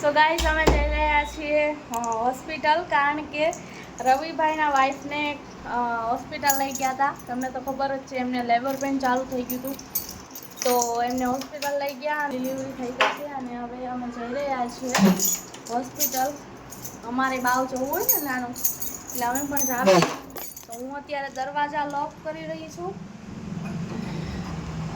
So guys અમે જઈ રહ્યા છીએ હોસ્પિટલ, કારણ કે રવિભાઈના વાઈફને હોસ્પિટલ લઈ ગયા હતા. તમને તો ખબર જ છે, એમને લેબર પેન ચાલુ થઈ ગયું હતું, તો એમને હોસ્પિટલ લઈ ગયા, ડિલિવરી થઈ ગઈ છે અને હવે અમે જઈ રહ્યા છીએ હોસ્પિટલ. અમારે બાવ જવું હોય ને નાનું, એટલે અમે પણ જાવી. તો હું અત્યારે દરવાજા લોક કરી રહી છું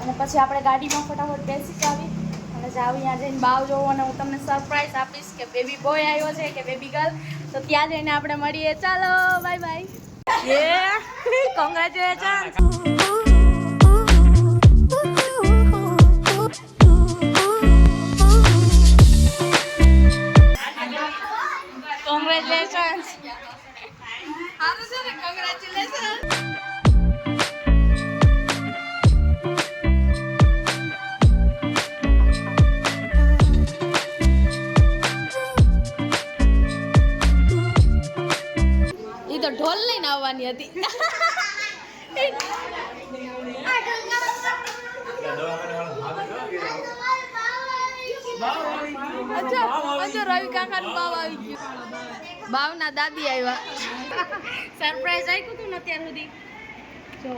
અને પછી આપણે ગાડીમાં ફટાફટ બેસી જાવી અને જાવી ત્યાં જઈને બાવ જોવું. અને હું તમને સરપ્રાઈઝ આપીશ કે બેબી બોય આવ્યો છે કે બેબી ગર્લ, તો ત્યાં જઈને આપણે મળીએ. ચાલો, bye bye. Congratulation. Congratulations. Congratulations. ઈ તો ઢોલ લઈને આવવાની હતી. અચ્છા, રવિ કાકાનું બાવ આવી ગયું. બાવના દાદી આવ્યા. સરપ્રાઈઝ આપ્યું હતું ને અત્યાર સુધી. જો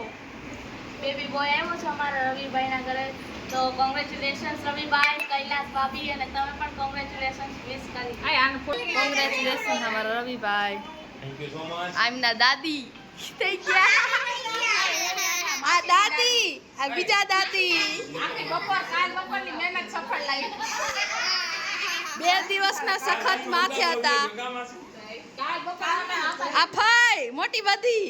બેબી બોય આવ્યો છે અમારા રવિભાઈના ઘરે. તો કોંગ્રેચ્યુલેશન્સ રવિભાઈ, કૈલાસ ભાભી, અને તમે પણ કોંગ્રેચ્યુલેશન્સ વિશ કરી. કોંગ્રેચ્યુલેશન્સ અમારા Ravibhai. Thank you so much. આમના દાદી થઈ ગયા. આ દાદી, આ બીજા દાદી. બપોરની મહેનત સફળ લાગી. 2 દિવસના સખત માથે હતા. આ ફાઈ મોટી બધી.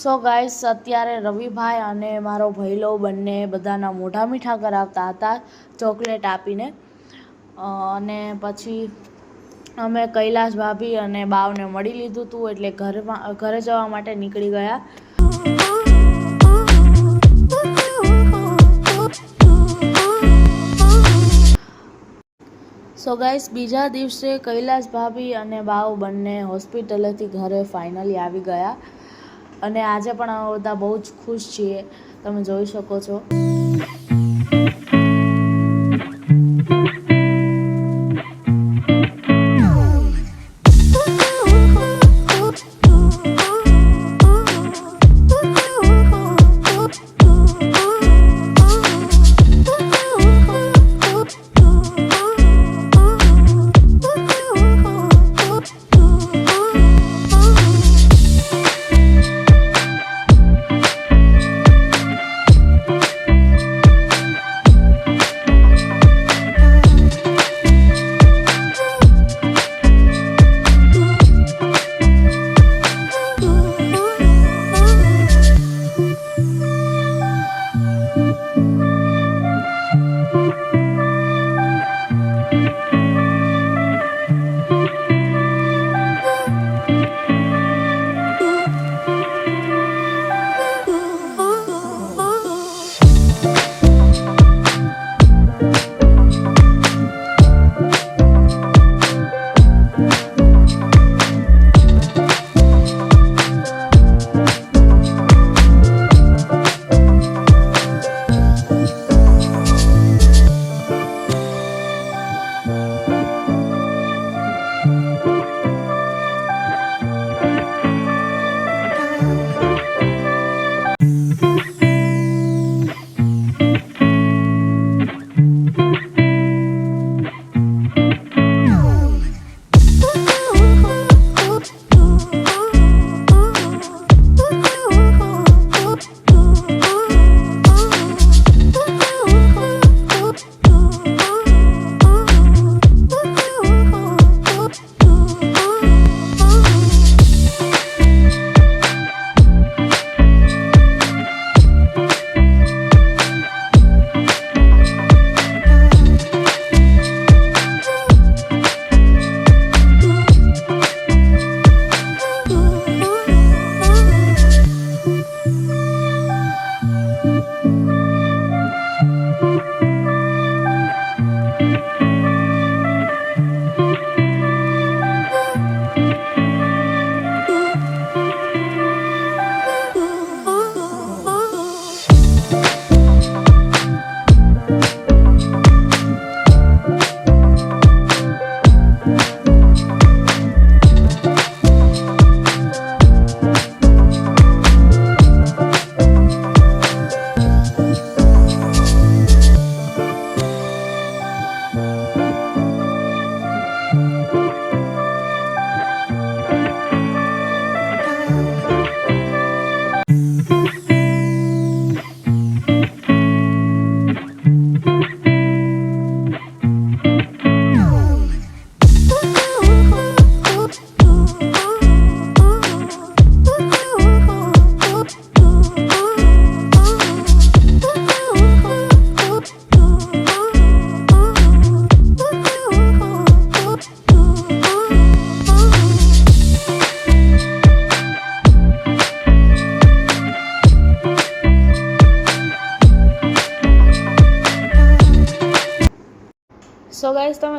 સો ગાઈસ, અત્યારે રવિભાઈ અને મારો ભઈલો બંને બધાના મોઢા મીઠા કરાવતા હતા ચોકલેટ આપીને. અને પછી અમે કૈલાસ ભાભી અને બાવને મળી લીધું હતું, એટલે ઘરે જવા માટે નીકળી ગયા. સો ગાઈસ, બીજા દિવસે કૈલાસ ભાભી અને બાવ બંને હોસ્પિટલેથી ઘરે ફાઇનલી આવી ગયા અને આજે પણ અમે બધા બહુ જ ખુશ છીએ, તમે જોઈ શકો છો.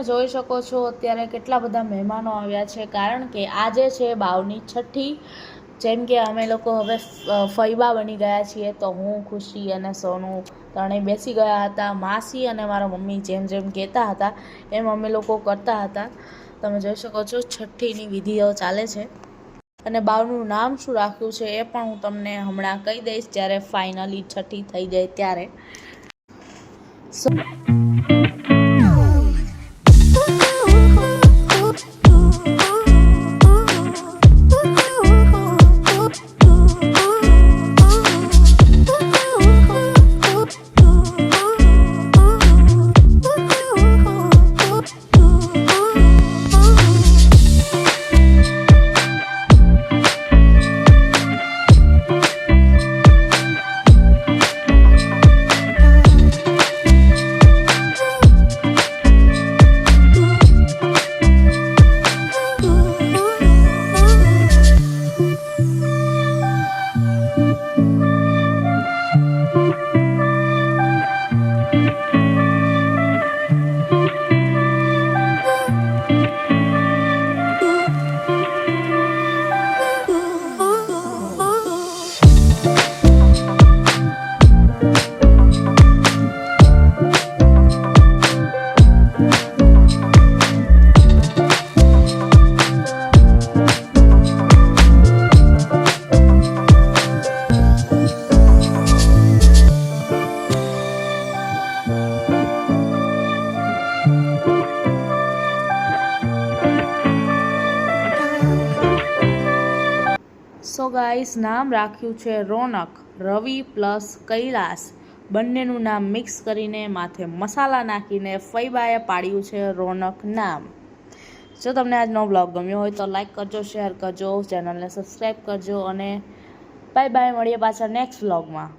જોઈ શકો છો અત્યારે કેટલા બધા મહેમાનો આવ્યા છે, કારણ કે આજે છે બાવની છઠ્ઠી. જેમ કે અમે લોકો હવે ફઈબા બની ગયા છીએ, તો હું, ખુશી અને સોનું ત્રણેય બેસી ગયા હતા. માસી અને મારા મમ્મી જેમ જેમ કહેતા હતા એમ અમે લોકો કરતા હતા. તમે જોઈ શકો છો છઠ્ઠીની વિધિઓ ચાલે છે. અને બાવનું નામ શું રાખ્યું છે એ પણ હું તમને હમણાં કહી દઈશ જ્યારે ફાઇનલી છઠ્ઠી થઈ જાય ત્યારે. સો ગાઈસ, નામ રાખ્યું છે રોનક. રવિ પ્લસ કૈલાસ બંનેનું નામ મિક્સ કરીને માથે મસાલા નાખીને ફઈબાએ પાડ્યું છે રોનક નામ. જો તમને આજનો બ્લોગ ગમ્યો હોય તો લાઈક કરજો, શેર કરજો, ચેનલને સબસ્ક્રાઈબ કરજો અને બાય બાય. મળીએ પાછા નેક્સ્ટ બ્લોગમાં.